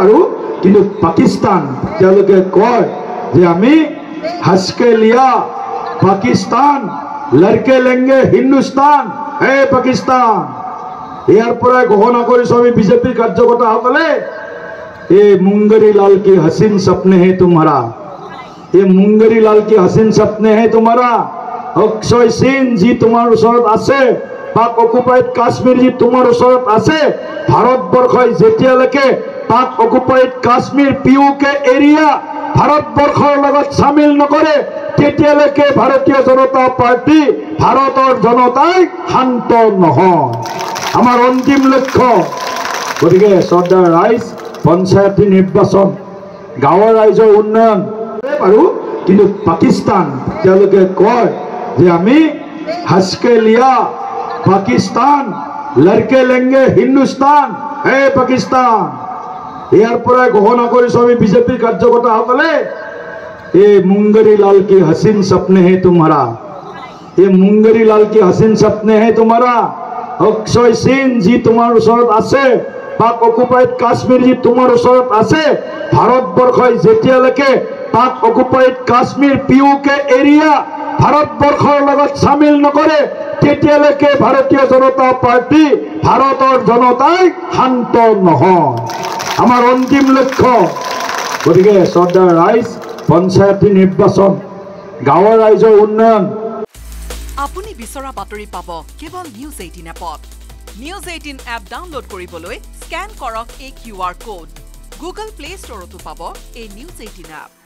পাৰো কিন্তু পাকিস্তান তেওঁলোকে কয় যে আমি হসকে লিয়া পাকিস্তান লড়কে লেঙ্গে হিন্দুস্তান হে পাকিস্তান ইয়াৰ পৰাই ঘোষণা কৰিছো আমি বিজেপিৰ কাৰ্যকৰ্তাসকলে ये मुंगरी लाल के हसीन सपने हैं तुम्हारा ये मुंगरी लाल के हसीन सपने हैं तुम्हारा अक्षय सिंह जी तुम्हार ওচৰত আছে पाक অকুপাইড কাশ্মীৰ जी तुम्हार ওচৰত আছে ভাৰতবৰ্ষই যেতিয়ালৈকে पाक অকুপাইড কাশ্মীৰ পিউকে এৰিয়া ভাৰতবৰ্ষৰ লগত সামিল নকৰে তেতিয়ালৈকে ভাৰতীয় জনতা পাৰ্টি ভাৰতৰ জনতাই শান্ত নহয় আমাৰ অন্তিম লক্ষ্য গতিকে শ্ৰদ্ধাৰ ৰাইজ पंचायती निर्वाचन गाँवर राइजर उन्नयन पारो किन्तु पाकिस्तान कय जे आमी हसके लिया पाकिस्तान लड़के लेंगे हिंदुस्तान हे पाकिस्तान यार पৰাই घोषणा কৰিছো আমি বিজেপিৰ কাৰ্যকৰ্তাসকলে ये मुंगरी लाल के हसीन सपने हैं तुम्हारा ये मुंगरी लाल के हसीन सपने हैं तुम्हारा अक्षय सिंह जी तुम्हार ওচৰত আছে पाक অকুপাইড কাশ্মীৰ जी तुम्हार ওচৰত আছে ভাৰতবৰ্ষই যেতিয়ালৈকে पाक অকুপাইড কাশ্মীৰ পিউকে এৰিয়া ভাৰতবৰ্ষৰ লগত সামিল নকৰে তেতিয়ালৈকে ভাৰতীয় জনতা পাৰ্টি ভাৰতৰ জনতাই শান্ত নহয় আমাৰ অন্তিম লক্ষ্য গতিকে শ্ৰদ্ধাৰ ৰাইজ पंचायती निर्वाचन गाँवर राइजर उन्नयन আপুনি বিচৰা বাতৰি পাব কেৱল নিউজ 18 এপত নিউজ 18 এপ ডাউনলোড কৰিবলৈ স্ক্যান কৰক এই QR কোড গুগল প্লে ষ্টৰতো পাব এই নিউজ 18 এপ